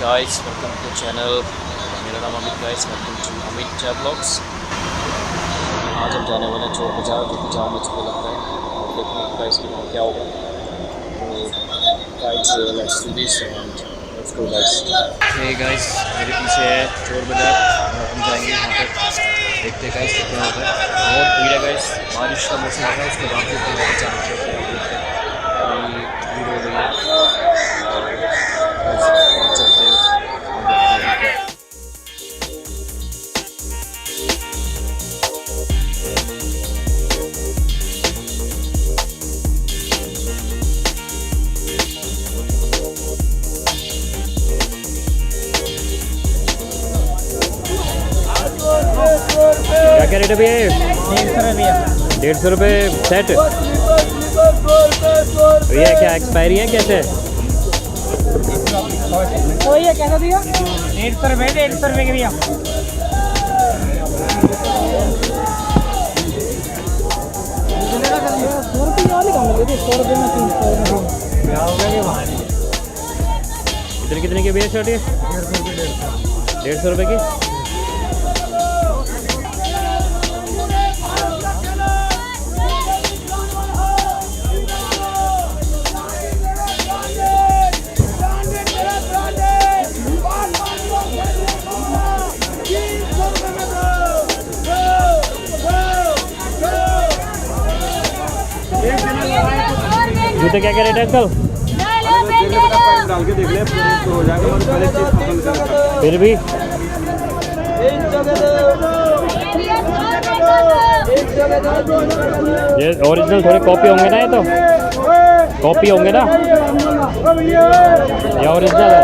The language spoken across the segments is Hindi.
guys, welcome to the channel. मेरा नाम Amit guys, welcome to Amit travelogues. आज हम जाने वाले हैं चोर बाज़ार, जो कि जाम में मुझे लगता है। देखने गाइस कि वहाँ क्या होगा। तो guys let's do this and let's go guys. Hey guys, मेरे पीछे है चोर बाज़ार और हम जाएंगे वहाँ पर। देखते हैं गाइस कितना होता है। बहुत भीड़ है गाइस, बारिश का मौसम है, उसके बाद फिर जाने के भीड़ हो रही है। क्या रेट है भैया? 150 रुपये सेट। भैया क्या एक्सपायरी है कैसे? वही है, कैसा दिया? 150 रुपये, 150 रुपये के भैया। इधर कितने की भैया शर्ट है? 150 रुपये की। जूते क्या क्या रेट है अंकल? डाल के देख ले तो हो जाएगा। फिर भी ये ओरिजिनल थोड़े कॉपी होंगे ना, ये तो कॉपी होंगे ना, ये ओरिजिनल है।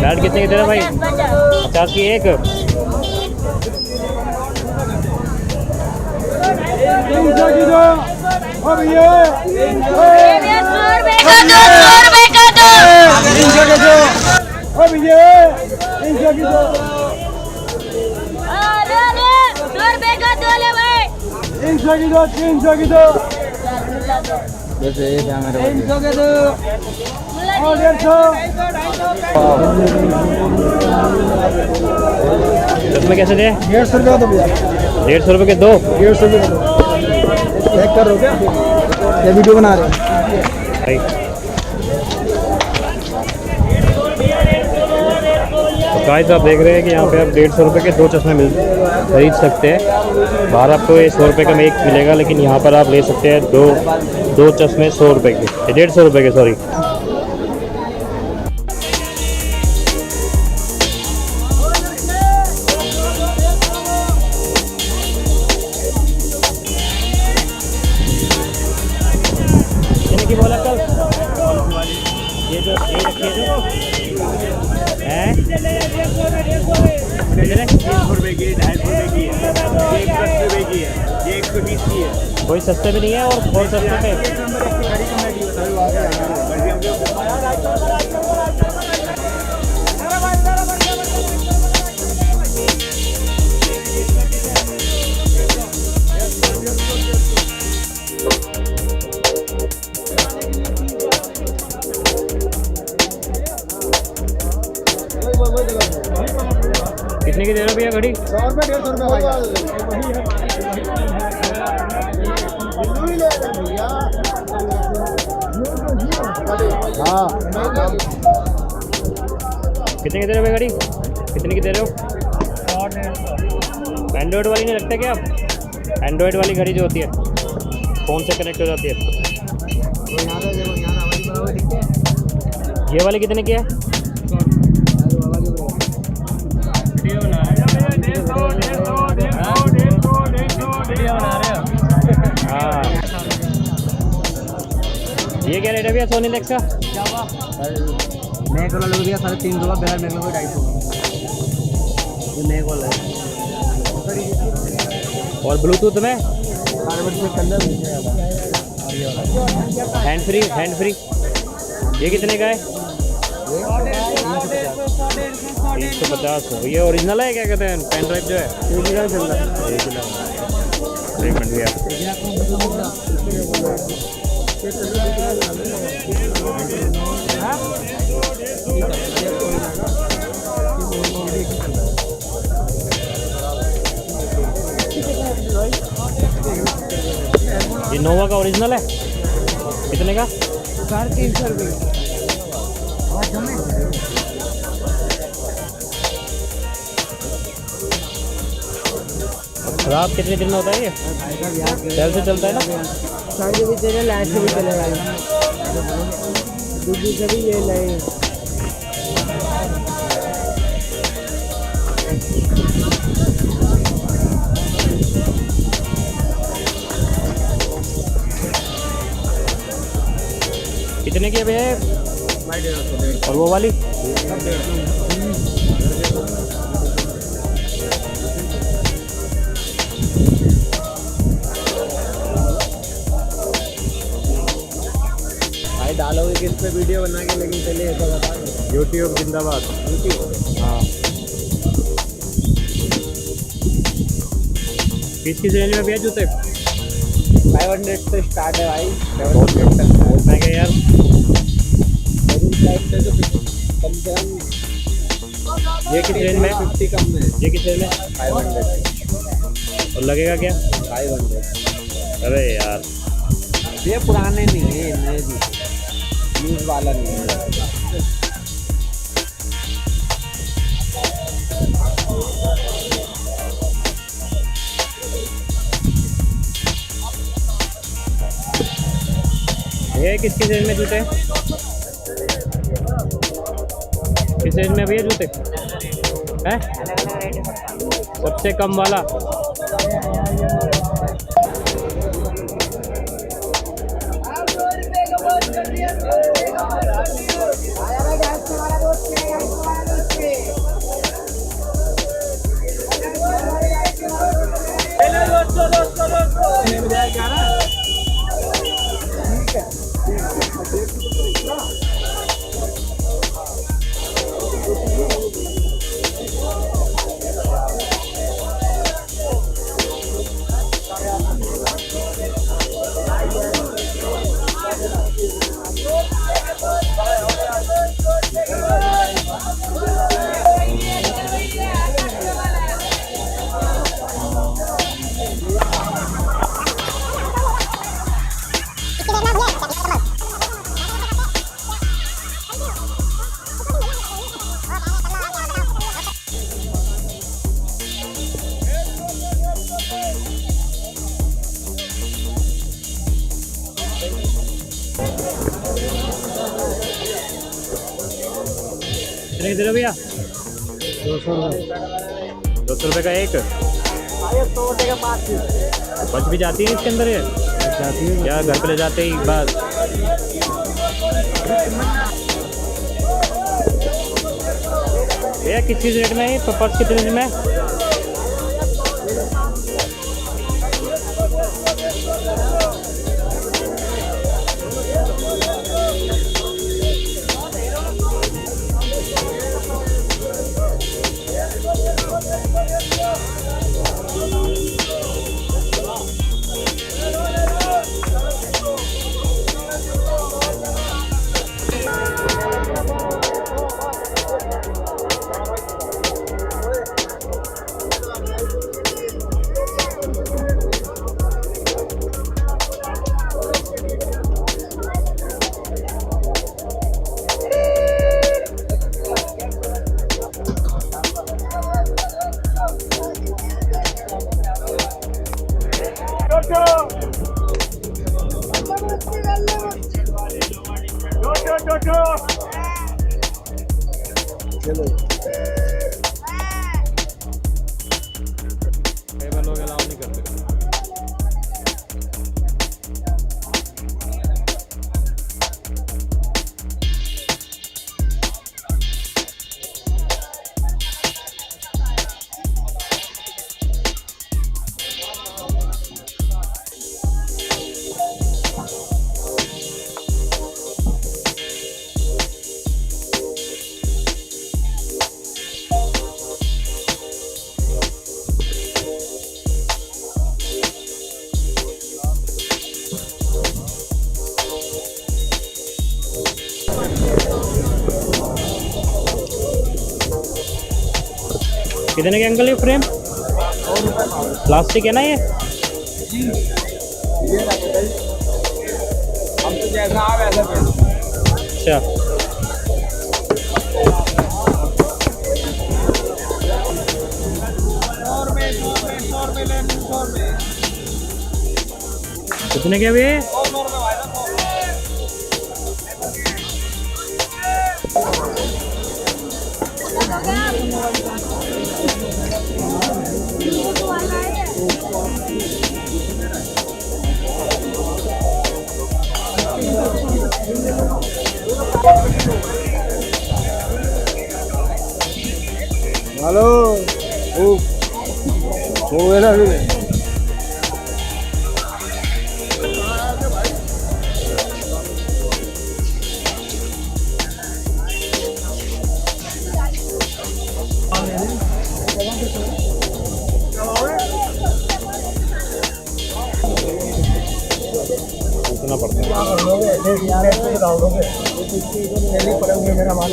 बैट कितने की दे रहा भाई? 50 की एक। इसमें कैसे दे? 150 रुपये तो भैया। 150 रुपये के दो। 150 रुपये चेक करो क्या? ये वीडियो बना रहे हैं। तो गाइस आप देख रहे हैं कि यहाँ पे आप 150 रुपये के दो चश्मे खरीद सकते हैं। बाहर आपको ये 100 रुपये का में एक मिलेगा, लेकिन यहाँ पर आप ले सकते हैं दो चश्मे 100 रुपये के, 150 रुपये के सॉरी। बोला कल ये जो ये रखिए जो है 150 रुपये की, 250 रुपये की, 110 रुपये की है, ये 120 की है। कोई सस्ते भी नहीं है और बहुत सस्ते पे। कितने की दे रहे हो भैया घड़ी? 100 रुपये, 150 रुपये भाई। हाँ कितने की दे रहे हो भैया घड़ी? कितने की दे रहे हो? एंड्रॉयड वाली नहीं रखते क्या आप? एंड्रॉयड वाली घड़ी जो होती है फ़ोन से कनेक्ट हो जाती है, ये वाली कितने की है? हाँ ये क्या रेट है भैया सोनी लेक्स का? नए कलर लग दिया 350 रुपये, बिना मेरे को 250। नए कलर और ब्लूटूथ में हैंड फ्री ये कितने का है? 350। ये ओरिजिनल है क्या कहते हैं? पेन ड्राइव जो है एक मिनट भैया। ये नोवा का ओरिजिनल है, कितने का? 350 रुपये। खराब कितने दिन में होता है ये? सेल से चलता है ना? साइड भी चले, लाइट से भी चलेगा, दूसरी से भी ये नहीं। कितने की है भैया? और वो वाली? भाई डालोगे किस पे वीडियो बना के, लेकिन चलिए ऐसा बता दो। यूट्यूब जिंदाबाद। हाँ, किस रेंज में भैया जूते? 500 से स्टार्ट है भाई, बहुत महंगे यार। कम से कम ये किस रेंज में? 50 कम में। ये किस रेंज में? 500। और लगेगा क्या? 500। अरे यार, ये पुराने नहीं है, नए यूज वाला नहीं है। ये किस रेंज में जूते? किस रेंज में भैया जूते हैं? सबसे कम वाला कितने दे रहे हो भैया? 200 रुपये का एक। बच भी जाती है इसके अंदर ये? जाती है या घर पे ले जाते ही बस? भैया किस रेट में है तो पर्स कितने रेंज में? चलो टेबल लोग अलाउ नहीं करते। कितने के अंकल ये फ्रेम? प्लास्टिक है ना ये? हम तो जैसा आ वैसा भेज। अच्छा, कितने के अभी? हेलो वो ना पूछना पड़ता है। मेरा माल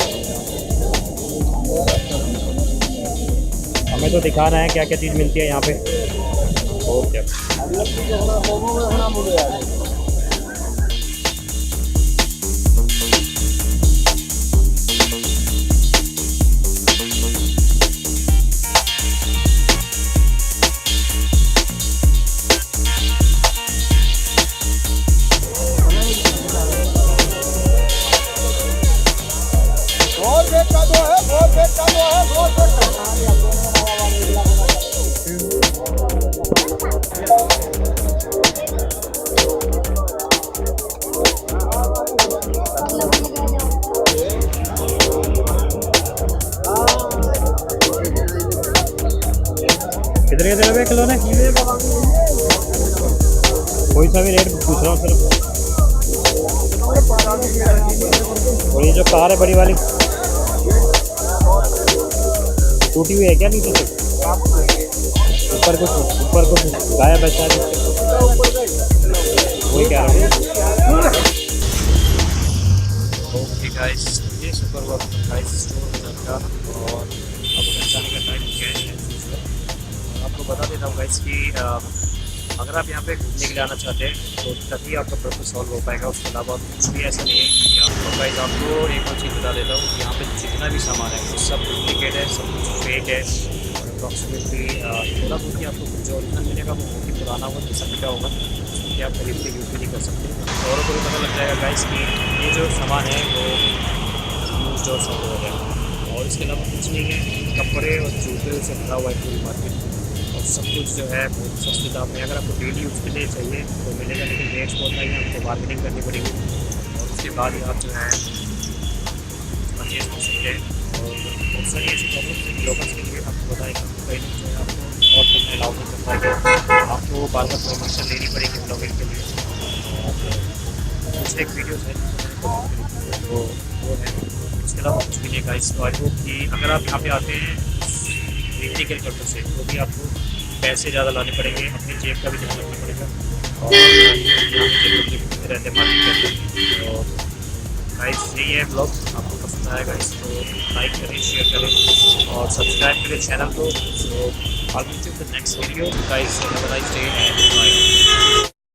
हमें तो दिखा रहे हैं क्या क्या चीज़ मिलती है यहाँ पे। और क्या बहुत रेट का दो है, बहुत रेट का दो है, बहुत रेट का। कितने के दे खिलौने? कोई सा भी रेट पूछ रहा हूँ सिर्फ। और ये जो कार है बड़ी वाली टूटी हुई है क्या नीचे से? ऊपर कुछ गायब है शायद, वही कह रहा हूँ। ओके गाइस, ये सुपर वर्क गाइस चोर बाजार का, और अब घर जाने का टाइम हो गया है। आपको बता देता हूँ गाइस कि अगर आप यहाँ पे घूमने के लिए आना चाहते हैं तो तभी आपका प्रॉब्लम सॉल्व हो पाएगा। उसके अलावा कुछ भी ऐसा नहीं है कि आपको गाइस आपको एक और चीज़ बता देता हूँ कि यहाँ पे जितना भी सामान है वो सब डुप्लीकेट है, सब कुछ फेक है। और अप्रॉक्सीमेटली थोड़ा बहुत ही आपको जो ओरिजिनल मिलेगा वो बहुत ही पुराना होगा, जैसा लिखा होगा कि आप खरीद के यूज़ भी नहीं कर सकते। औरों को भी पता लग जाएगा गाइस कि ये जो सामान है वो यूज और सब हो जाएगा। और इसके अलावा कुछ नहीं है, कपड़े और जूते से भरा हुआ है पूरी मार्केट, और सब कुछ जो है बहुत सस्ते दाम में। अगर आपको डेली यूज़ के लिए चाहिए तो मिलेगा, लेकिन रेट्स बहुत हाई है, आपको बार्गेनिंग करनी पड़ेगी। और उसके बाद ही आप जो है परचेज कर सकते हैं। और बहुत सारी ऐसी प्रॉब्लम्स हैं लोगों के लिए, आपको बताएगा कहीं जो है आपको और कुछ अलाउ नहीं कर पाएंगे, आपको बार बार परमिशन लेनी पड़ेगी ब्लॉगिंग के लिए। और कुछ एक वीडियोज़ है तो वो है, इसके अलावा कुछ भी नहीं गाइस। तो आई होप कि अगर आप यहाँ पे आते हैं इलीगल पर्पज से तो भी आपको पैसे ज़्यादा लाने पड़ेंगे, अपनी जेब का भी ध्यान रखना पड़ेगा। और यहाँ पे रहते मार्केट के अंदर। तो गाइस यही है ब्लॉग, आपको पसंद आएगा गाइस तो लाइक करें, शेयर करें और सब्सक्राइब करें चैनल को। So I will meet you in the next video guys, have a nice day and bye.